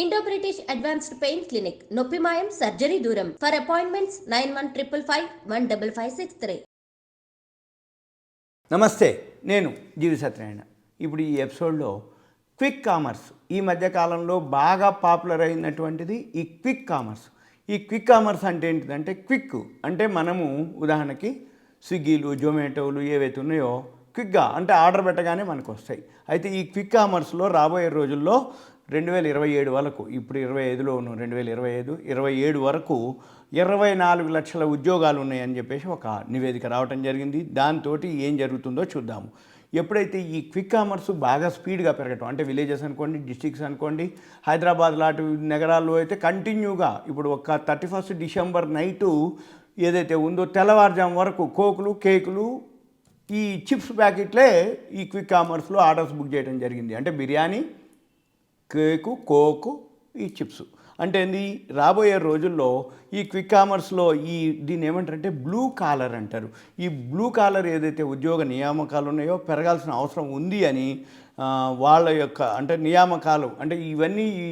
Indo British advanced pain clinic నొప్పి మాయం surgery దూరం ఫర్ అపాయింట్మెంట్స్ 9155556563. నమస్తే, నేను జీవి సత్యనారాయణ. ఇప్పుడు ఈ ఎపిసోడ్లో క్విక్ కామర్స్ ఈ మధ్యకాలంలో బాగా పాపులర్ అయినటువంటిది ఈ క్విక్ కామర్స్. ఈ క్విక్ కామర్స్ అంటే ఏంటిదంటే, క్విక్ అంటే మనము ఉదాహరణకి స్విగ్గీలు, జొమాటోలు ఏవైతే ఉన్నాయో క్విక్గా అంటే ఆర్డర్ పెట్టగానే మనకు వస్తాయి. అయితే ఈ క్విక్ కామర్స్లో రాబోయే రోజుల్లో 2027 వరకు, ఇప్పుడు 25లో ఉన్నాం, 27 వరకు 24 లక్షల ఉద్యోగాలు ఉన్నాయని చెప్పేసి ఒక నివేదిక రావటం జరిగింది. దాంతో ఏం జరుగుతుందో చూద్దాము. ఎప్పుడైతే ఈ క్విక్ కామర్స్ బాగా స్పీడ్గా పెరగటం, అంటే విలేజెస్ అనుకోండి, డిస్ట్రిక్ట్స్ అనుకోండి, హైదరాబాద్ లాంటి నగరాల్లో అయితే కంటిన్యూగా ఇప్పుడు ఒక 31 డిసెంబర్ నైటు ఏదైతే ఉందో తెల్లవారుజాము వరకు కోకులు, కేకులు, ఈ చిప్స్ ప్యాకెట్లే ఈ క్విక్ కామర్స్లో ఆర్డర్స్ బుక్ చేయడం జరిగింది. అంటే బిర్యానీ, కేకు, కోకు, ఈ చిప్స్. అంటే ఏంది, రాబోయే రోజుల్లో ఈ క్విక్ కామర్స్లో దీన్ని ఏమంటారంటే బ్లూ కాలర్ అంటారు. ఈ బ్లూ కాలర్ ఏదైతే ఉద్యోగ నియామకాలు ఉన్నాయో పెరగాల్సిన అవసరం ఉంది అని వాళ్ళ యొక్క అంటే నియామకాలు అంటే ఇవన్నీ ఈ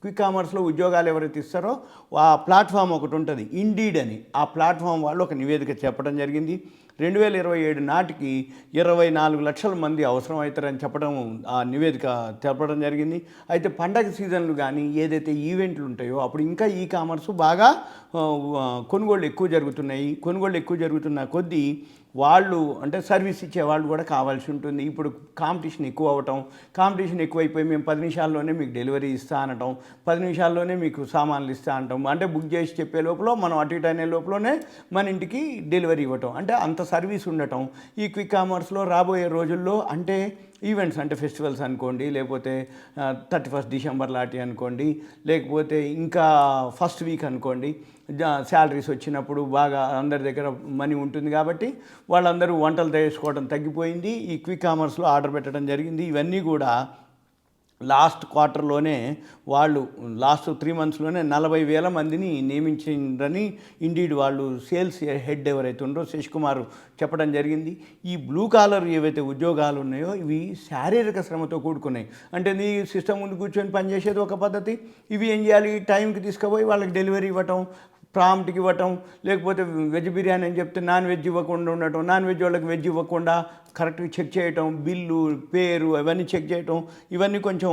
క్విక్ కామర్స్లో ఉద్యోగాలు ఎవరైతే ఇస్తారో ఆ ప్లాట్ఫామ్ ఒకటి ఉంటుంది, ఇండీడ్ అని. ఆ ప్లాట్ఫామ్ వాళ్ళు ఒక నివేదిక చెప్పడం జరిగింది. 2027 నాటికి 24 లక్షల మంది అవసరం అవుతారని చెప్పడం ఆ నివేదిక చెప్పడం జరిగింది. అయితే పండగ సీజన్లు కానీ ఏదైతే ఈవెంట్లు ఉంటాయో అప్పుడు ఇంకా ఈ కామర్స్ బాగా కొనుగోళ్ళు ఎక్కువ జరుగుతున్నాయి. కొనుగోళ్ళు ఎక్కువ జరుగుతున్న కొద్దీ వాళ్ళు అంటే సర్వీస్ ఇచ్చే వాళ్ళు కూడా కావాల్సి ఉంటుంది. ఇప్పుడు కాంపిటీషన్ ఎక్కువ అవ్వటం, కాంపిటీషన్ ఎక్కువైపోయి మేము 10 నిమిషాల్లోనే మీకు డెలివరీ ఇస్తా అనటం, 10 నిమిషాల్లోనే మీకు సామాన్లు ఇస్తా అనటం, అంటే బుక్ చేసి చెప్పే లోపల మనం అటు ఇటు అనే లోపలనే మన ఇంటికి డెలివరీ ఇవ్వటం, అంటే అంత సర్వీస్ ఉండటం ఈ క్విక్ కామర్స్లో రాబోయే రోజుల్లో అంటే ఈవెంట్స్ అంటే ఫెస్టివల్స్ అనుకోండి, లేకపోతే 31 డిసెంబర్ లాంటి అనుకోండి, లేకపోతే ఇంకా ఫస్ట్ వీక్ అనుకోండి, శాలరీస్ వచ్చినప్పుడు బాగా అందరి దగ్గర మనీ ఉంటుంది కాబట్టి వాళ్ళందరూ వంటలు చేసుకోవడం తగ్గిపోయింది. ఈ క్విక్ కామర్స్లో ఆర్డర్ పెట్టడం జరిగింది. ఇవన్నీ కూడా లాస్ట్ క్వార్టర్లోనే వాళ్ళు లాస్ట్ 3 మంత్స్లోనే 40,000 మందిని నియమించిందని ఇండీడ్ వాళ్ళు సేల్స్ హెడ్ ఎవరైతే ఉండో శశి కుమార్ చెప్పడం జరిగింది. ఈ బ్లూ కాలర్ ఏవైతే ఉద్యోగాలు ఉన్నాయో ఇవి శారీరక శ్రమతో కూడుకున్నాయి. అంటే నీ సిస్టమ్ ముందు కూర్చొని పనిచేసేది ఒక పద్ధతి, ఇవి ఏం చేయాలి, టైంకి తీసుకుపోయి వాళ్ళకి డెలివరీ ఇవ్వటం, ప్రాంప్ట్కి ఇవ్వటం, లేకపోతే వెజ్ బిర్యానీ అని చెప్తే నాన్ వెజ్ ఇవ్వకుండా ఉండటం, నాన్ వెజ్ వాళ్ళకి వెజ్ ఇవ్వకుండా కరెక్ట్గా చెక్ చేయటం, బిల్లు, పేరు అవన్నీ చెక్ చేయటం, ఇవన్నీ కొంచెం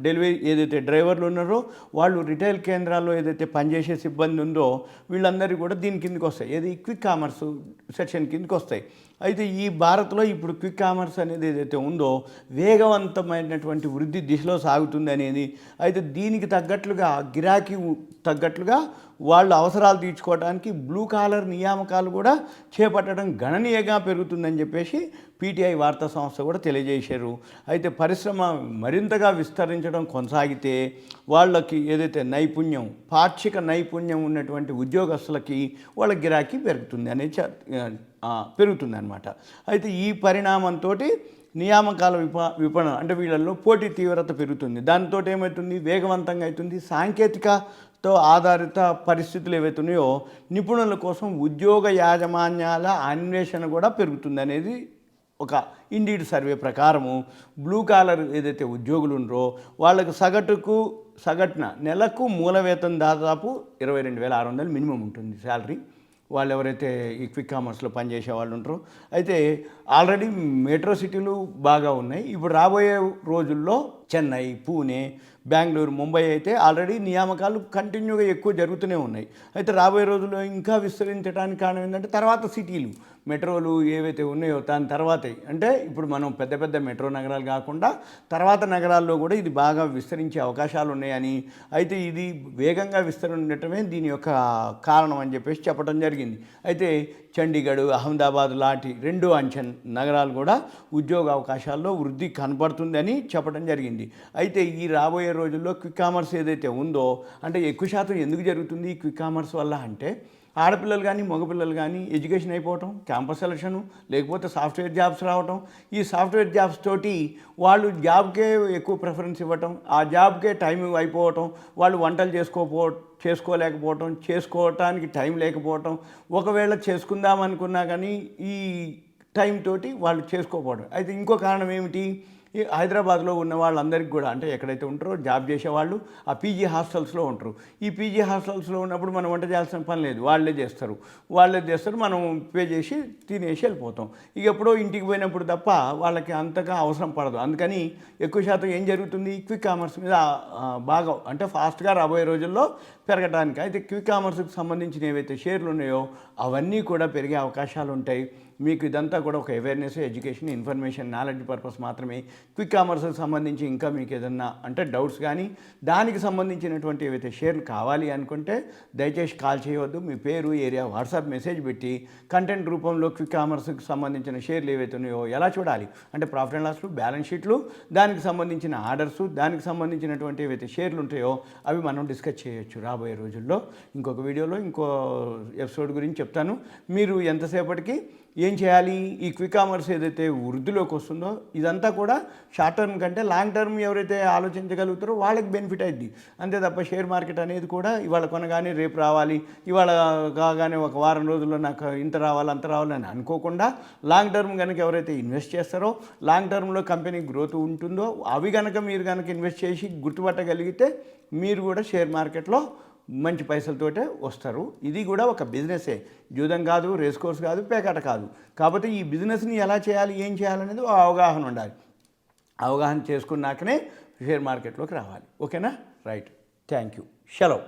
డెలివరీ ఏదైతే డ్రైవర్లు ఉన్నారో వాళ్ళు రిటైల్ కేంద్రాల్లో ఏదైతే పనిచేసే సిబ్బంది ఉందో వీళ్ళందరూ కూడా దీని కిందకి వస్తాయి, ఏది క్విక్ కామర్స్ సెక్షన్ కిందకి వస్తాయి. అయితే ఈ భారత్లో ఇప్పుడు క్విక్ కామర్స్ అనేది ఏదైతే ఉందో వేగవంతమైనటువంటి వృద్ధి దిశలో సాగుతుంది అనేది. అయితే దీనికి తగ్గట్లుగా గిరాకీ తగ్గట్లుగా వాళ్ళ అవసరాలు తీర్చుకోవడానికి బ్లూ కాలర్ నియామకాలు కూడా చేపట్టడం గణనీయంగా పెరుగుతుందని చెప్పేసి పీటీఐ వార్తా సంస్థ కూడా తెలియజేశారు. అయితే పరిశ్రమ మరింతగా విస్తరించడం కొనసాగితే వాళ్ళకి ఏదైతే నైపుణ్యం, పాక్షిక నైపుణ్యం ఉన్నటువంటి ఉద్యోగస్తులకి వాళ్ళ గిరాకీ పెరుగుతుంది అనేది పెరుగుతుంది అన్నమాట. అయితే ఈ పరిణామంతో నియామకాల విపణన అంటే వీళ్ళల్లో పోటీ తీవ్రత పెరుగుతుంది. దాంతో ఏమవుతుంది, వేగవంతంగా అవుతుంది. సాంకేతికతో ఆధారిత పరిస్థితులు ఏవైతే ఉన్నాయో నిపుణుల కోసం ఉద్యోగ యాజమాన్యాల అన్వేషణ కూడా పెరుగుతుంది అనేది ఒక ఇండీడ్ సర్వే ప్రకారము. బ్లూ కాలర్ ఏదైతే ఉద్యోగులు ఉన్నారో వాళ్ళకు సగటున నెలకు మూల వేతనం దాదాపు 22,600 మినిమం ఉంటుంది శాలరీ, వాళ్ళు ఎవరైతే ఈ క్విక్ కామర్స్లో పనిచేసే వాళ్ళు ఉంటారో. అయితే ఆల్రెడీ మెట్రో సిటీలు బాగా ఉన్నాయి. ఇప్పుడు రాబోయే రోజుల్లో చెన్నై, పూణే, బెంగళూరు, ముంబై అయితే ఆల్రెడీ నియామకాలు కంటిన్యూగా ఎక్కువ జరుగుతూనే ఉన్నాయి. అయితే రాబోయే రోజుల్లో ఇంకా విస్తరించడానికి కారణం ఏంటంటే తర్వాత సిటీలు మెట్రోలు ఏవైతే ఉన్నాయో దాని తర్వాతే, అంటే ఇప్పుడు మనం పెద్ద పెద్ద మెట్రో నగరాలు కాకుండా తర్వాత నగరాల్లో కూడా ఇది బాగా విస్తరించే అవకాశాలు ఉన్నాయని, అయితే ఇది వేగంగా విస్తరించడమే దీని యొక్క కారణం అని చెప్పేసి చెప్పడం జరిగింది. అయితే చండీగఢ్, అహ్మదాబాద్ లాంటి 2 అంచె నగరాలు కూడా ఉద్యోగ అవకాశాల్లో వృద్ధి కనపడుతుందని చెప్పడం జరిగింది. అయితే ఈ రాబోయే రోజుల్లో క్విక్ కామర్స్ ఏదైతే ఉందో అంటే ఎక్కువ శాతం ఎందుకు జరుగుతుంది ఈ క్విక్ కామర్స్ వల్ల అంటే ఆడపిల్లలు కానీ మగపిల్లలు కానీ ఎడ్యుకేషన్ అయిపోవటం, క్యాంపస్ సెలక్షను, లేకపోతే సాఫ్ట్వేర్ జాబ్స్ రావటం, ఈ సాఫ్ట్వేర్ జాబ్స్ తోటి వాళ్ళు జాబ్కే ఎక్కువ ప్రిఫరెన్స్ ఇవ్వటం, ఆ జాబ్కే టైం అయిపోవటం, వాళ్ళు వంటలు చేసుకోలేకపోవటం, చేసుకోవటానికి టైం లేకపోవటం, ఒకవేళ చేసుకుందామనుకున్నా కానీ ఈ టైం తోటి వాళ్ళు చేసుకోకపోవడం. అయితే ఇంకో కారణం ఏమిటి, ఈ హైదరాబాద్లో ఉన్న వాళ్ళందరికీ కూడా అంటే ఎక్కడైతే ఉంటారో జాబ్ చేసేవాళ్ళు ఆ పీజీ హాస్టల్స్లో ఉంటారు. ఈ పీజీ హాస్టల్స్లో ఉన్నప్పుడు మనం వంట చేయాల్సిన పని లేదు, వాళ్ళే చేస్తారు. మనం పే చేసి తినేసి వెళ్ళిపోతాం. ఇక ఎప్పుడో ఇంటికి పోయినప్పుడు తప్ప వాళ్ళకి అంతగా అవసరం పడదు. అందుకని ఎక్కువ శాతం ఏం జరుగుతుంది, క్విక్ కామర్స్ మీద బాగా అంటే ఫాస్ట్గా రాబోయే రోజుల్లో పెరగడానికి. అయితే క్విక్ కామర్స్కి సంబంధించిన ఏవైతే షేర్లు ఉన్నాయో అవన్నీ కూడా పెరిగే అవకాశాలు ఉంటాయి. మీకు ఇదంతా కూడా ఒక awareness, education, information, knowledge purpose మాత్రమే. క్విక్ కామర్స్కి సంబంధించి ఇంకా మీకు ఏదన్నా అంటే డౌట్స్ కానీ దానికి సంబంధించినటువంటి ఏవైతే షేర్లు కావాలి అనుకుంటే దయచేసి కాల్ చేయవద్దు. మీ పేరు, ఏరియా, వాట్సాప్ మెసేజ్ పెట్టి కంటెంట్ రూపంలో క్విక్ కామర్స్కి సంబంధించిన షేర్లు ఏవైతే ఉన్నాయో ఎలా చూడాలి అంటే ప్రాఫిట్ అండ్ లాస్లు, బ్యాలెన్స్ షీట్లు, దానికి సంబంధించిన ఆర్డర్స్, దానికి సంబంధించినటువంటి ఏవైతే షేర్లు ఉంటాయో అవి మనం డిస్కస్ చేయొచ్చు రాబోయే రోజుల్లో. ఇంకొక వీడియోలో ఇంకో ఎపిసోడ్ గురించి చెప్తాను. మీరు ఎంతసేపటికి ఏం చేయాలి, ఈ క్విక్ కామర్స్ ఏదైతే వృద్ధిలోకి వస్తుందో ఇదంతా కూడా షార్ట్ టర్మ్ కంటే లాంగ్ టర్మ్ ఎవరైతే ఆలోచించగలుగుతారో వాళ్ళకి బెనిఫిట్ అయింది. అంతే తప్ప షేర్ మార్కెట్ అనేది కూడా ఇవాళ కొనగానే రేపు రావాలి, ఇవాళ కాగానే ఒక వారం రోజుల్లో నాకు ఇంత రావాలి అంత రావాలని అనుకోకుండా లాంగ్ టర్మ్ కనుక ఎవరైతే ఇన్వెస్ట్ చేస్తారో, లాంగ్ టర్మ్లో కంపెనీ గ్రోత్ ఉంటుందో అవి కనుక మీరు కనుక ఇన్వెస్ట్ చేసి గుర్తుపట్టగలిగితే మీరు కూడా షేర్ మార్కెట్లో మంచి పైసలతోటే వస్తారు. ఇది కూడా ఒక బిజినెసే, జూదం కాదు, రేస్ కోర్స్ కాదు, పేకాట కాదు. కాకపోతే ఈ బిజినెస్ని ఎలా చేయాలి, ఏం చేయాలనేది అవగాహన ఉండాలి. అవగాహన చేసుకున్నాకనే షేర్ మార్కెట్లోకి రావాలి. ఓకేనా? రైట్, థ్యాంక్ యూ, సెలవు.